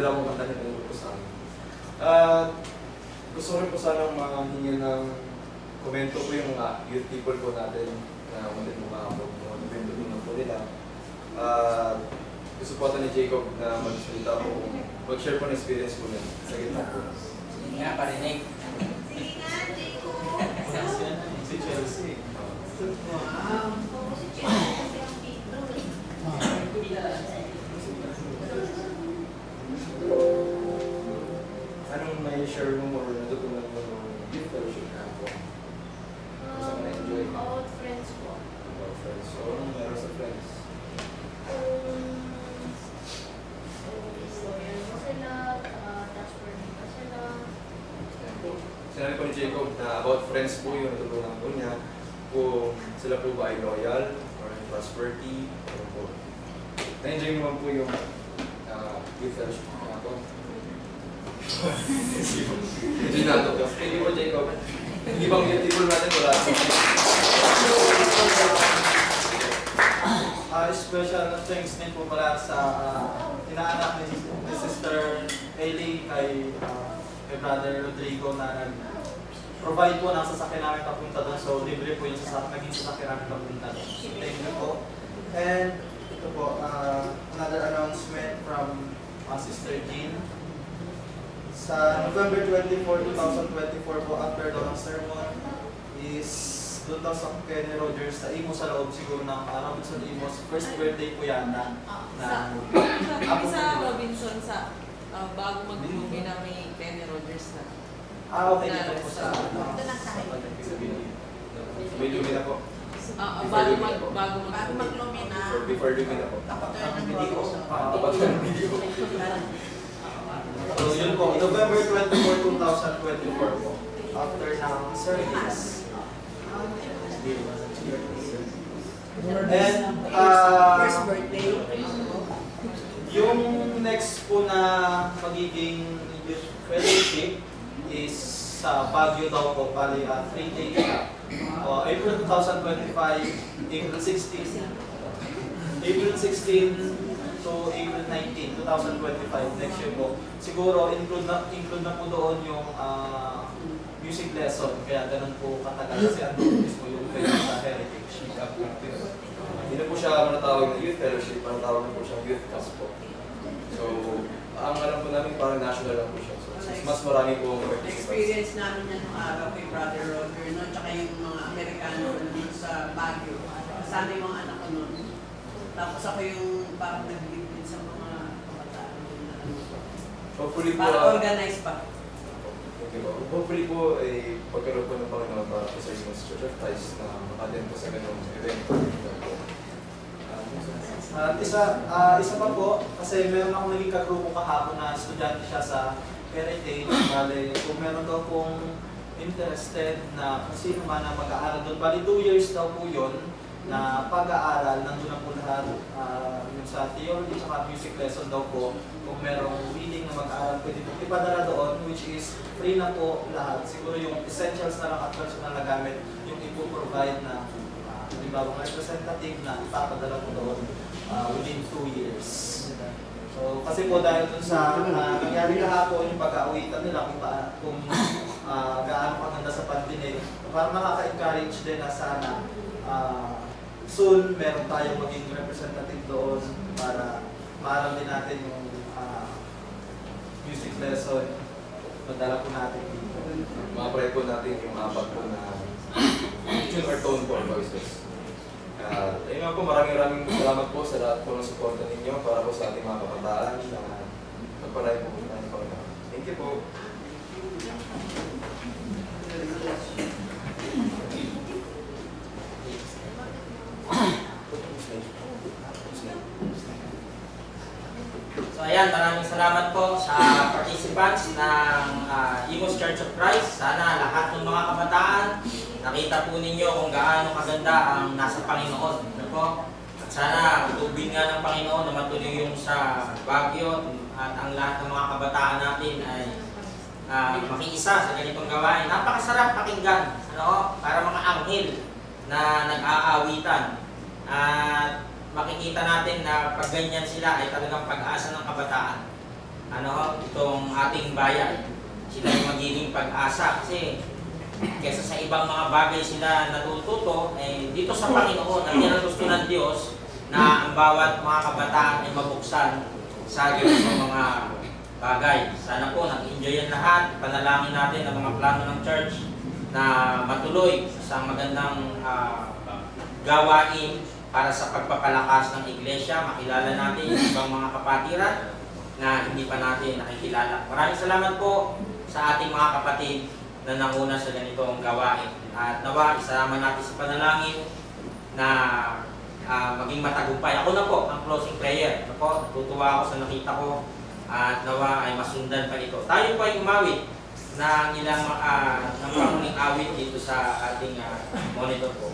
dala ko kanta niya ng sa amin. Gusto ko rin po sanang mahingi ng komento po yung mga youth people po natin na ulit mga komento din po nila. Gusto po ito ni Jacob na magsalita po, mag-share po ng experience po niya sa gitna po. Sige nga, parinig. Sige nga, Jacob. Si Chelsea. Wow. Si Chelsea ang Pedro. Anong may share mo or natutunan mo ng youth fellowship na po? Gusto mo na-enjoy? About friends po. About friends. So, anong meron sa friends? Loyal po sila, trustworthy pa sila. Yan po. Sinabi po ni Jacob na about friends po yung natutunan po niya. Kung sila po ba ay loyal or trustworthy. Ano po. Na-enjoy mo naman po yung youth fellowship na po. Enjoy na ito. Thank you po, Jacob. Hindi bang beautiful natin wala? Special thanks din po pala sa inaanak ni Sister Hailey kay Brother Rodrigo na nag-provide po ng sasakyan namin papunta doon. So, libre po yung naging sasakyan namin papunta doon. So, thank you po. And ito po, another announcement from Sister Jean. Sa November 24, 2024 po, after daw ng sermon, is doon daw sa Kenny Rogers sa Imo sa loob siguro ng Robinson Imos. First birthday po yan na sa Robinson sa bago mag-movie na may Kenny Rogers na. Okay, dito po sa May lumi na po. Bago Maglumi na. Before lumi na po. ang video. Kapag ng video. So yun po, November 24, 2024 po. After ng service. And First birthday. yung next po na magiging youth fellowship is sa Baguio daw po, pali 3 days na. April 2025, April 16. April 16 to April 19, 2025, next year po. Siguro, include na po doon yung music lesson. Kaya ganun po katagal kasi ano mismo yung fellowship sa Heritage. Hindi na po siya manatawag na youth fellowship, manatawag na po siya youth class po. So, ang alam po namin parang national lang po siya. So, mas marami po participants. Experience namin yan nung araw kay Brother Roger, no? Tsaka yung mga Amerikano dito sa Baguio. Kasama yung mga anak ko nun. Tapos ako yung parang nag-lead sa mga kabataan. Hopefully po, Para organize pa. okay po. Hopefully po, pagkaroon po ng Panginoon para po sa Imos Church of Christ na makaten po sa ganung event. At isa pa po, kasi meron akong naging kagrupo kahapon na estudyante siya sa Heritage. Bale, kung meron daw pong interested na kung sino man na mag-aaral doon, bali 2 years daw po yun na pag-aaral, nandun na po lahat yung sa theology at music lesson daw po. Kung merong willing na mag-aaral, pwede po ipadala doon, which is free na po lahat. Siguro yung essentials na lang at personal na gamit, yung ipoprovide na halimbawa representative na ipapadala po doon within 2 years. So, kasi po dahil dun sa nangyari kahapon, yung pag-aawitan nila kung gaano kaganda sa pandinig, parang nakaka-encourage din na sana soon meron tayong maging representative doon para maaral din natin yung music lesson. Madala po natin dito. Ma-apply po natin yung apat po na tune or tone po ang voices. Ayun nga po, maraming salamat po sa lahat po ng suporta ninyo para po sa ating mga kabataan na magpalay po tayo ng Panginoon. Thank you po. So ayan, maraming salamat po sa participants ng Imos Church of Christ. Sana lahat ng mga kabataan nakita po ninyo kung gaano kaganda ang nasa Panginoon. Ano po? At sana utubin nga ng Panginoon na matuloy yung sa Baguio at ang lahat ng mga kabataan natin ay makiisa sa ganitong gawain. Napakasarap pakinggan, ano? Para mga anghel na nag-aawitan. At makikita natin na pag ganyan sila ay talagang pag-asa ng kabataan. itong ating bayan. Sila yung magiging pag-asa kasi kesa sa ibang mga bagay sila natututo, dito sa Panginoon, ang yan ang gusto ng Diyos na ang bawat mga kabataan ay mabuksan sa ganitong mga bagay. Sana po nag-enjoy yan lahat. Panalangin natin ang mga plano ng church na matuloy sa magandang gawain para sa pagpapalakas ng iglesia. Makilala natin yung ibang mga kapatiran na hindi pa natin nakikilala. Maraming salamat po sa ating mga kapatid na nanguna sa ganitong gawain. At nawa, isama natin sa panalangin na maging matagumpay. Ako na po ang closing prayer. Tutuwa ako sa nakita ko at nawa ay masundan pa ito. Tayo po ay umawit ng ilang ng panguling awit dito sa ating monitor po.